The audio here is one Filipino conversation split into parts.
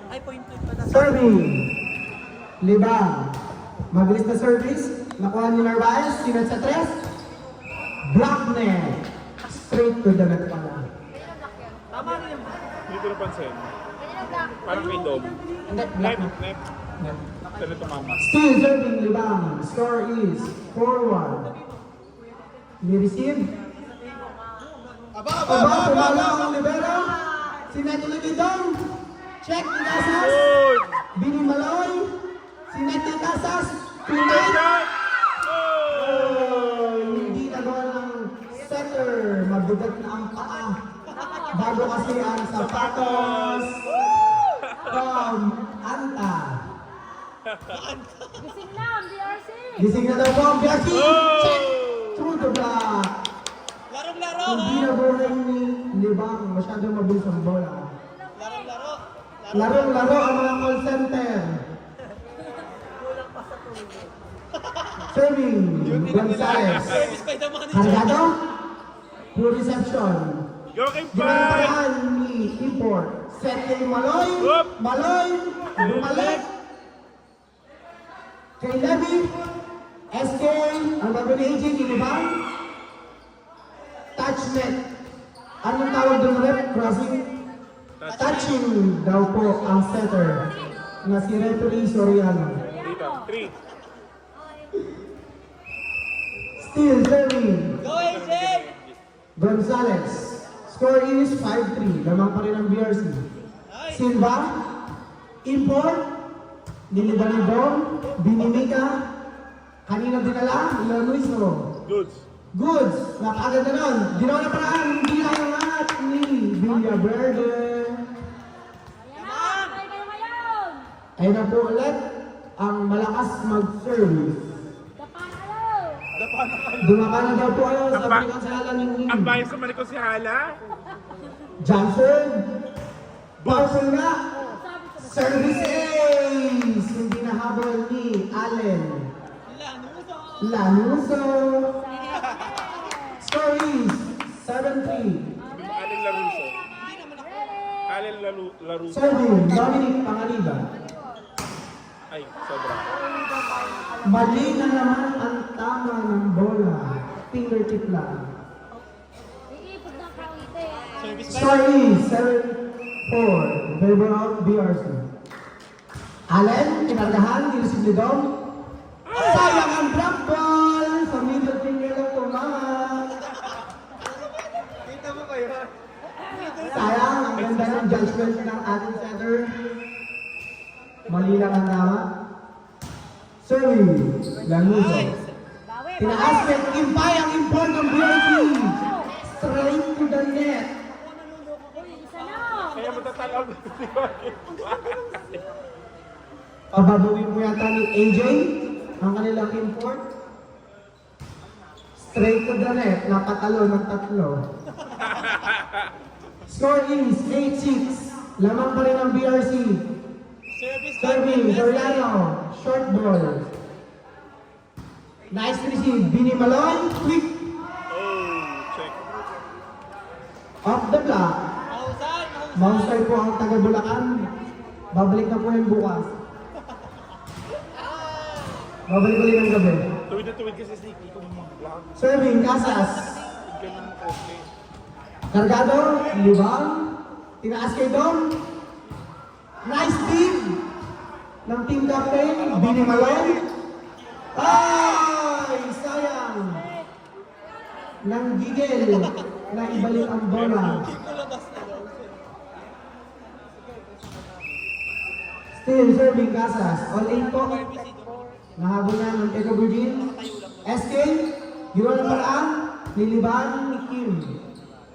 Ay, point two pala. Serving. Libang. Mabilis na service. Nakuha ni Narvaez. Sinat sa 3. Block net. Straight to the net pala. Tama rin yung Hindi ko napansin. Parang may dog. Net, block Net, net. net. Net. Saan ito mama? Still serving Libang. Score is 4-1. Ni-receive. Aba, pumala ang libero. Sineto Libidong. Check ni Casas. Good! Bini Maloy. Sineto Casas. Pinay. Shot! Oh, hindi nagawa ng setter. Mabigat na ang paa. Bago kasi ang sapatos. From Anta. Gising na, ang BRC! Gising na daw po ang BRC. Check. Through the block. larong-laro, Hindi na buhay ni Libang. Masyadong mabilis ang bola. Larong-laro. Larong-laro ang mga call center. Serving. Gonzales. Service by the manager. Cargado. Poor reception. Go kay Pai! Ginagalaan ni Import. Set kay Maloy. Whoop. Maloy. Bumalik. Kay Levy. SK. Ang bago ni AJ. Ginibang. Touch net. Anong tawag doon rep? Crossing? Touching daw po ang setter na si referee Soriano. Dito, 3. Still serving. Go, AJ! Gonzales. Score is 5-3. Lamang pa rin ang BRC. Silva. Import. Nilibanibong. Binimika. Kanina dinala. Lanuiso. Goods. Goods. Napakaganda nun. Ginawa na paraan. Hindi na angat ni Villaverde. Ayan, kaya kayo ngayon! Ayun na po ulit ang malakas mag-service. Dapa na kayo! Dumaka na daw po kayo sa Ang ba- pinansalan ng Ang bayan sa malikot si Hala. Johnson. Bowser nga. Sabi ko, Service ace. Hindi nahabol ni Allen. Lanuso. Score is 7-3. Allen Laruso. Allen Laruso. Serving Dominic Pangaliba. Ay, sobra. Mali na naman ang tama ng bola. Fingertip lang. iipod ng kaunti. Service by Score is 7-4. Favor of BRC. Allen, kinargahan, nilisip ni Dom. Sayang ang drop ball! Sa middle finger lang tumahan. Kita mo ba yun? Sayang, ang ganda ng judgment ng ating setter. Mali lang ang tama. Serving, Lanuso. Bawi, Tinaas ng Impay ang import ng BRC. Straight to the net. Uy, isa na! Kaya matatalaw na si Joaquin. Pababuin mo yata ni AJ ang kanilang import. Straight to the net, napatalo ng 3. Score is 8-6. Lamang pa rin ang BRC. Service by Serving, Soriano. Short ball. Nice receive. Bini Maloy. Quick. Oh, check. Off the block. Mahusay. Mahusay po ang taga Bulacan. Babalik na po yung bukas. Babalik ulit ng gabi. Tuwid na tuwid kasi si Kiko mo vlog. Serving, Casas. Ganun mo okay. Cargado, Libang. Tinaas kay Dom. Nice team ng team captain, Bini Malone. Ay, sayang. Nang gigil na ibalik ang bola. Kiko labas na daw. Still serving Casas. All in po. Nahabol na ng Teka Virgin. SK, ginawa ng paraan. Niliban ni Kim.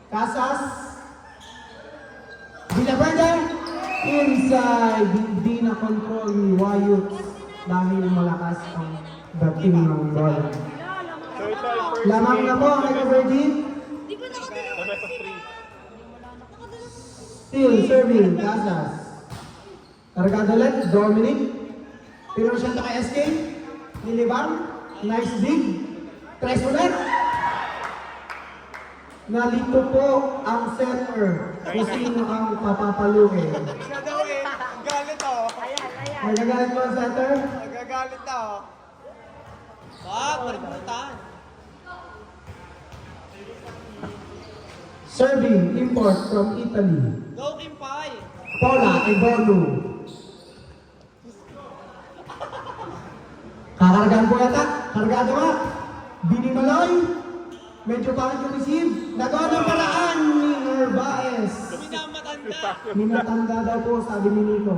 Casas. Villaverde. Inside. Hindi na control ni Wayut dahil malakas ang dating ng bola. So ito ay first Lamang na po ang Teka Virgin. The best of 3. Still serving Casas. Cargado ulit, Dominic. Pero siya kay SK. Nilibang. Nice dig. Tres ulit. Nalito po ang center. Kung sino ang papapaluin. Siya daw Nagagalit mo ang setter? Nagagalit na oh. Wag, balimutan. Serving, import from Italy. Go, Kimpay. Paula Ebonu. Kakargaan po yata. Kargado ka. Bini Maloy. Medyo pangit yung receive. Nagawa ng paraan ni Narvaez. Minamatanda. Minatanda daw po, sabi ni Nico.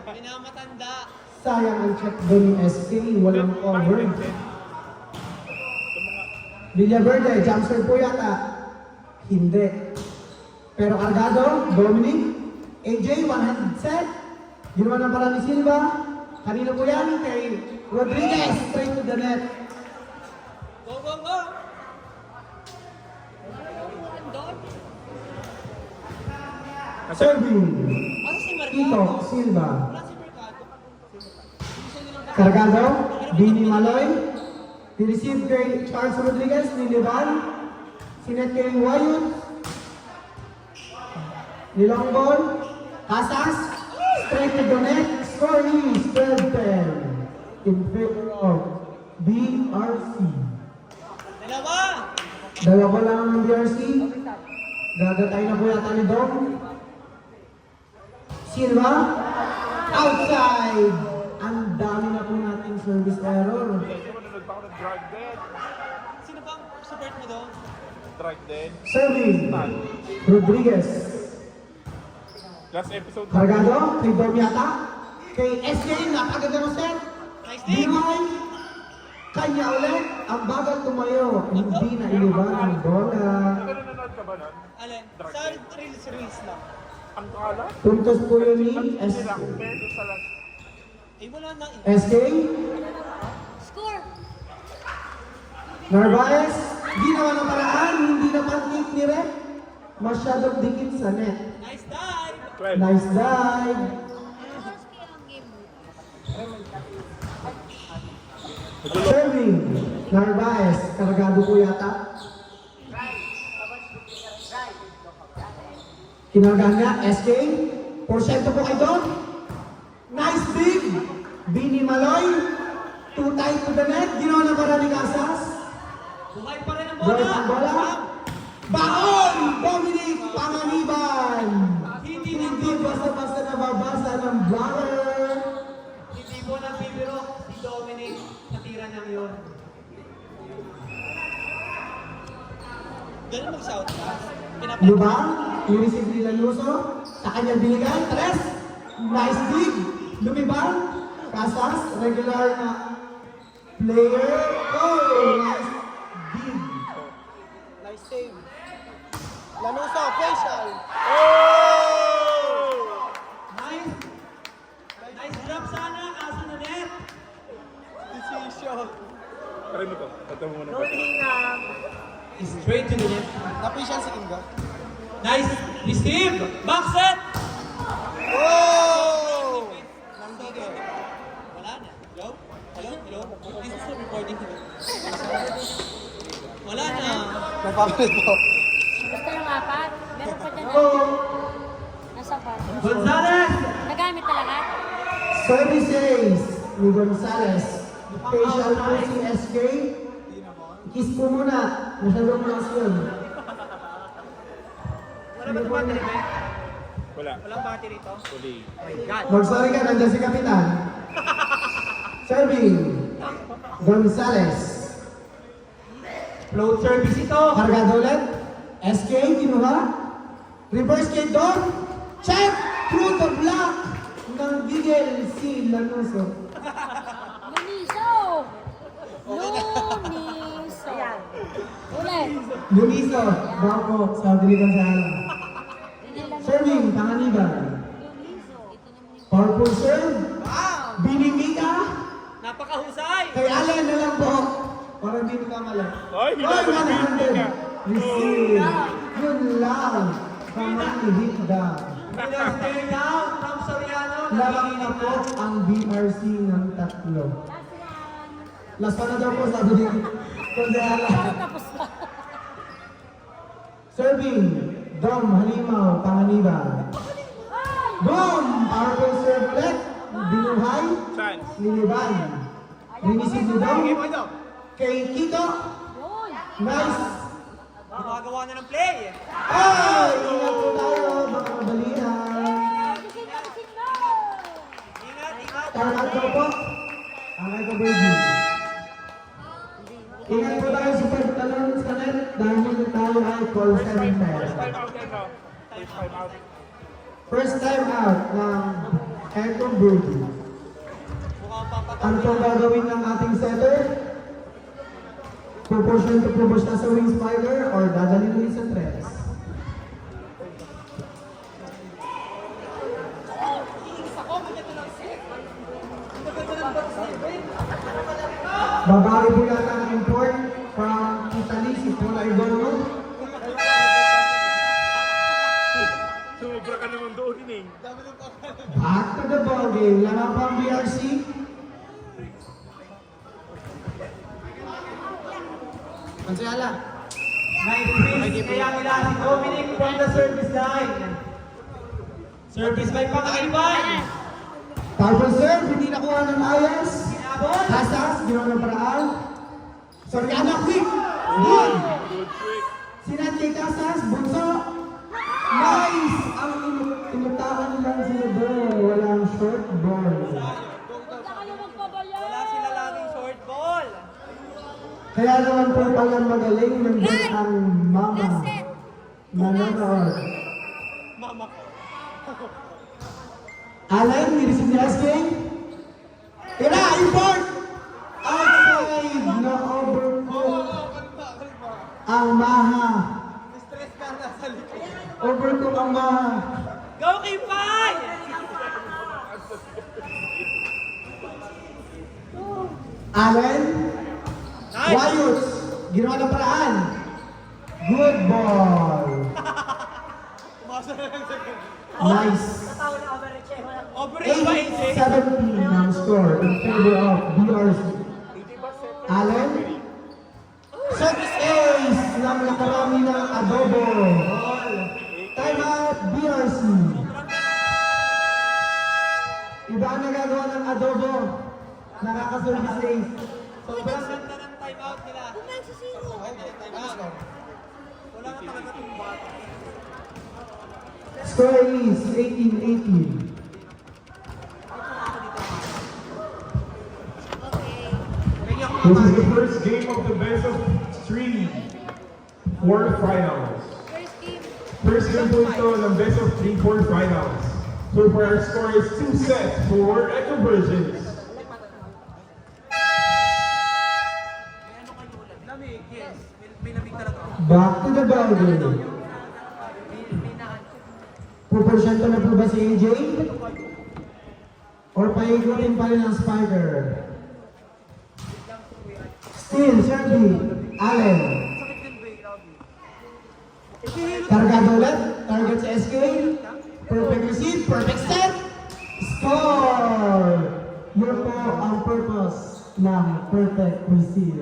Minamatanda. Sayang ang check doon ni SK. Walang over. Villaverde, jump serve po yata. Hindi. Pero Cargado, Dominic, AJ, one-handed set. Ginawa ng paraan ni Silva. Kanina po yan kay Rodriguez, straight to the net. Go, go, go. Serving, Ano si Mercado? Ito, Silva. Wala si Mercado. Cargado, Bini Maloy. Ni-receive kay Charles Rodriguez, ni Liban. Sinet kay Wayut. Nilonggol. Casas. Straight to the net. Score is 12-10 in favor of BRC. Dalawa. Dalawa lang ng BRC. Gagatay na po yata ni Dom. Silva. Outside. Ang dami na po nating service error. Nagpako ng drag dead. Sino bang support mo doon? Drag dead. Serving. Rodriguez. Last episode. Cargado. Kay Dom yata. Kay SK. Napaganda mo set. Nice dig. Binoy. Kanya ulit. Ang bagal tumayo. Hindi na iliban ang bola. Nanonood ka ba nun? Alin? Dark Sa Dead. reels lang. Ang kala? Puntos po yun ni Sila SK. compared to sa last. Eh, wala na eh. SK. Score! Narvaez. Ginawa ng paraan. Hindi na pancake ni Rep. Masyadong dikit sa net. Nice dive. 12. Nice dive. Oras kaya ang game mo? Serving. Narvaez. Kargado po yata. Kinagahan niya. SK. Porsyento po kay Don. Nice dig. Bini Maloy. Too tight to the net. Ginawa ng paraan ni Casas. Buhay pa rin ang Bola. bola. Ang bola. Baon! Dominic Panganiban! Hindi basta-basta nababasa ng blocker. Hindi mo nang bibiro si Dominic. Natira niya yun. Ganun mag-shout ka. Lubang, i-receive ni Lanuso. Sa kanyang binigay, tres. Nice dig. Lumibang. Casas, regular na player. Oh, nice dig. Nice save. Lanuso, facial. Oh! Nice. Nice drop sana. Kaso na net. Decision. Try mo to. Tata mo muna. Straight to the net. Na-facial si Kinga. Nice. Receive. Back set. Oh! Nandito. Wala na. Hello? Hello? Hello? This is the recording. Wala na. Napapalit po. Gusto yung apat? Meron pa dyan. Oh, Nasa pa. Gonzalez! Nagamit talaga? services ni Gonzales. Facial po si SK. Kiss po muna. Masyadong mas yun. Wala ba ito battery, Ben? Wala. Walang battery ito? Huli. Oh my God. Mag-sorry ka, nandiyan si Kapitan. Serving. Gonzales. Float service ito. Cargado ulit. SK, kinuha. Reverse kay Don. Check! Through the block ng Gigel si Lanuso. Luniso! Luniso! Ulit! Luniso. Bravo. Sabi ni Gonzalo. Serving. Panganiban. Luniso! Ito naman yung... Powerful serve. Wow! Binimika. Napakahusay! Kay Allen na lang po. Para hindi makamali. Ay, hinabot Oy, ni 100. Receive. Yun lang. Kamang-hit down. Winners stay down from Soriano. Lamang na po ang BRC ng tatlo. Last one! Last one na daw po, sabi ni Kondela. Parang tapos na. Serving, Dom Halimaw, Panganiban. Boom! Powerful serve ulit. binuhay, Chance. niliban. Rinisip ni Dom, Game point daw. kay Kiko, nice. Gumagawa na ng play. Ay! Ingat po tayo, baka mabalihan. Ingat, ingat. Target ko po, ang Echo Virgin. Ingat po tayo sa pagtalon sa net dahil tayo ay call center. Time out, time out. Time out. First time out ng Echo Virgin. Mukhang papatay. Ano pong gagawin ng ating setter? Proportion to promote na sa wing spider or dadalhin ulit sa tres? Babawi po yata ang import from Italy, si Paula Igono. Sumubra ka naman doon, eh. Back to the ball game. Laman pa ang BRC. Pansayala. Nice kaya nila si Dominic from the service line. Service by Pangaiban. Powerful serve, hindi nakuha ng ayos. Hasas, ginawa ng paraan. Soriano, quick! Good! Good trick. Sinat kay Casas, bunso. Nice! Ang inutakan lang sila doon. Walang short ball. Wala sila laging short ball. Kaya naman po palang magaling nandun ang mama. Nanonood. Mama. Alan, nireceive ni SK. Tira, import! Outside na overcook ang Maha. Stress ka na sa likod. Overcook ang Maha. Go K5! Allen, Nice! Wayos, ginawa ng paraan. Good ball. Umasa na lang sa Nice. Operate ba 8-17 ang score in favor of BRC. Allen, service ace ng nakarami ng adobo. Time out, BRC. Iba ang nagagawa ng adobo. Nakaka-service ace. Sobrang ganda ng timeout nila. Timeout. Wala na talaga itong bata. Score is 18-18. This is the first game of the best of 3 quarterfinals. First game po ito ng best of 3 quarterfinals. So far our score is 2 sets for Echo Virgins. Lamig, yes. May lamig talaga. Back to the ball game. Pupursyan ko na po ba si AJ? Or paikutin pa rin ang spider? Still, serving. Allen. Target ulit. Target sa SK. Perfect receive. Perfect set. Score! Yun po ang purpose ng perfect receive.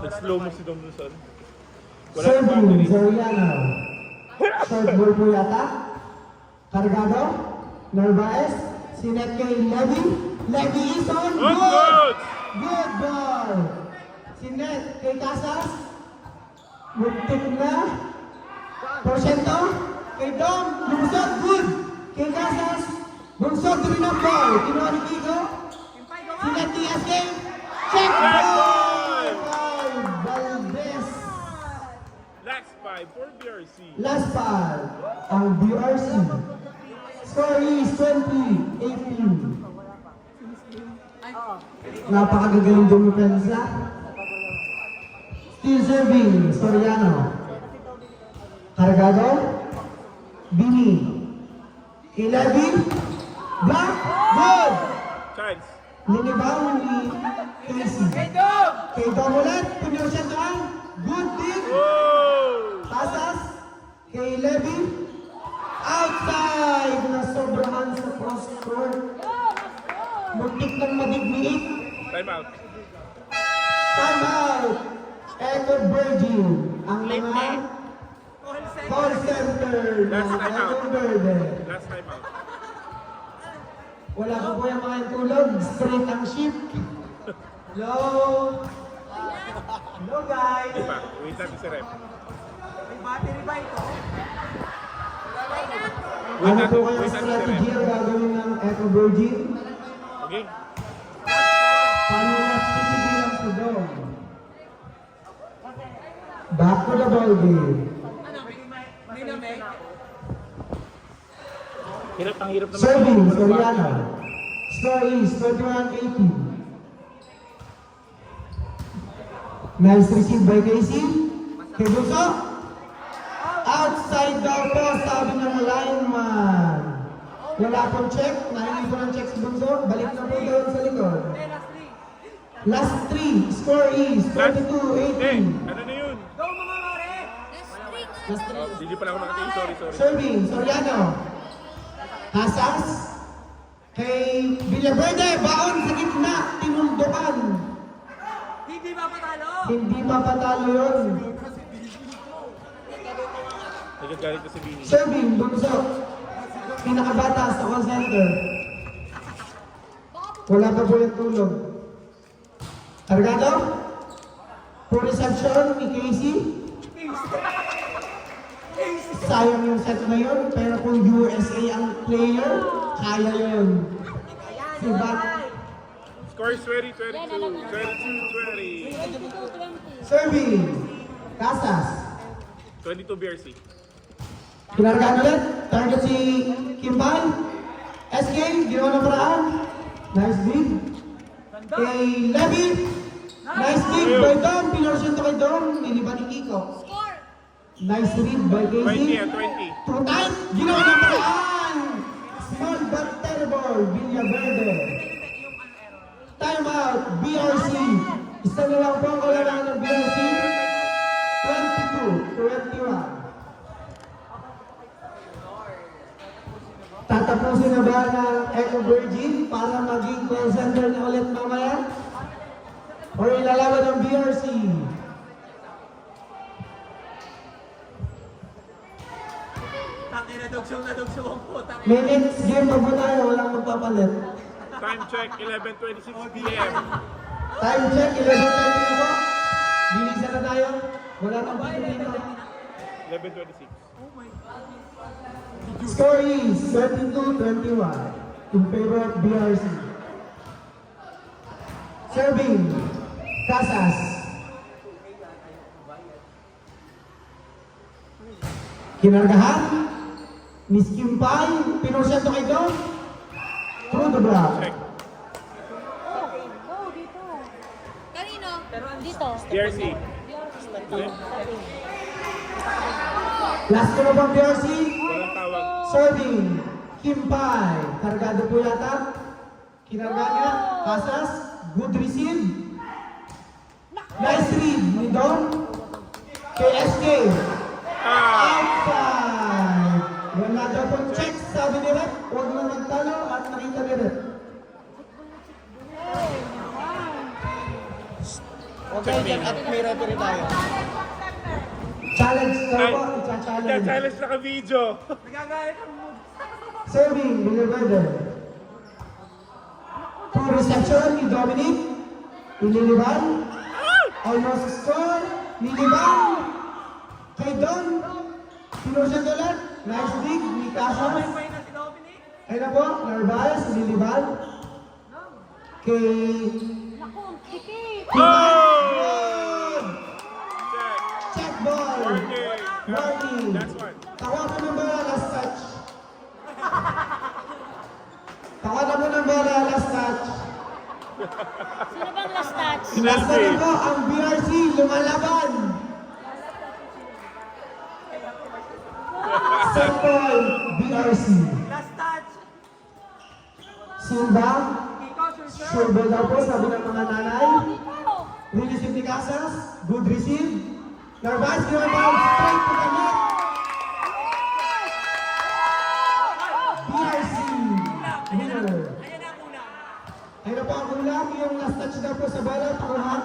Nag-slow mo si Dom Luzon. Wala nang Serving, boundary. Soriano. Short ball po yata. Cargado. Narvaez. Sinet kay Levy. Levy is on. Good, Good! good! Good ball. Sinet kay Casas. Muntik na. Porsyento. Kay Dom. Lumusot. Good. Kay Casas. Bunsot rin ang ball. Kinuha ni Kiko. Sinet kay SK. Check ball! Valdez. Last 5 for BRC. Last ball, ang BRC. Score is 20-18. Napakagagaling dumipensa. Still serving, Soriano. Cargado. Bini. 11. Block. Good. Chance. Linibaw ni Casey. Kay Dom ulit. Pinursiyan doon. Good dig. Oh! Pasas kay Levy. Outside na sobrahan sa cross court. Muntik ng madigmiit. Time out. Time out. Echo Virgin. Ang mga call center ng Last time out. Echo Verde. Last time out. Wala po po yung mga tulog. Straight ang ship. Hello? Hello guys! Di ba? Wait natin si Rep. May battery ba ito? Ano po kayong strategy ang gagawin ng Eco Virgin? Okay? Paano na lang sa dog? Back to the ball game. Hirap, ang hirap naman. Serving, Soriano. Score is 21-18. Nice receive by Casey. Kay Bunso. Outside daw po, sabi ng lineman. Wala pong check. Nahingi po ng check si Bunso. Balik na po doon sa likod. Last 3. Score is Hey, 22-18. ano na yun? Last 3. Oh, hindi pala ako nakatingin. Sorry. Serving, Soriano. Hasas. Kay Villaverde, baon sa gitna, tinuldukan. Hindi mapatalo yun. Nagagalit ko si Bini. Serving, Bunso. Pinakabata sa call center. Wala pa po yung tulog. Cargado. For reception ni Casey. Sayang yung set na yun, pero kung USA ang player, kaya yun. Si Bat. Score is 20-22. 22-20. 22-20. Serving. Casas. 22 BRC. Kinargaan ulit. Target si Kimbay. SK, ginawa ng paraan. Nice dig. Kay Levy. Nice dig by Dom. Pinursun to kay Dom. Niliban ni Kiko. Nice read by 20 Casey. and 20. Too tight. Ginawa ng paraan. Small but terrible. Villaverde. Time out. BRC. Isa na lang po ang kailangan ng BRC. 22-21. Tatapusin na ba ng Eco Virgin para maging call center na ulit mamaya? O ilalaban ng BRC? Minutes game pa po tayo, walang magpapalit. Time check, 11:26 PM. Time check, 11:30 na po. Bilisan na tayo. Wala nang pagpilino. 11:26. Score is 22-21 in favor of BRC. Serving, Casas. Kinargahan, Miss Kimpay, pinursyento kay Dom. Through the block. Check. Oh, dito. Kanino? Dito. BRC. Last ko na bang BRC? Walang tawag. Serving, Kimpay. Kargado po yata. Kinarga niya, Casas, good receive. Nice read ni Don. Kay SK. Outside. Wala daw pong check, sabi ni Rep. Huwag na magtalo at nakita ni Rep. Okay, dyan at may referee tayo. Challenge daw po, Ay, challenge. challenge na ka-video. Serving, Villaverde. To reception ni Dominic. Iniliban. Almost score. Niliban. Kay Don. Pinursyento ulit. Nice dig ni Casas. Ayun na po, Narvaez, Niliban. Kay... Naku, tikit. Oh! Check. Check ball. Warning. Warning. That's one. Tawagan mo ng bola, last touch. Tawagan mo ng bola, last touch. Sino bang last touch? Last na po ang BRC, lumalaban. Set point, BRC. Last touch! Simba, Kiko, sure. sure ball daw po, sabi ng mga nanay. Dito. Receive ni Casas, good receive. Narvaez, ginawa pa straight to the net. BRC, winner. Ayun na po ang kulang, yung last touch daw po sa bola, pakuha.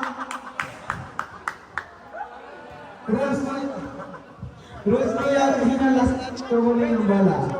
Rules mo yan, last touch, kumuli ng bola.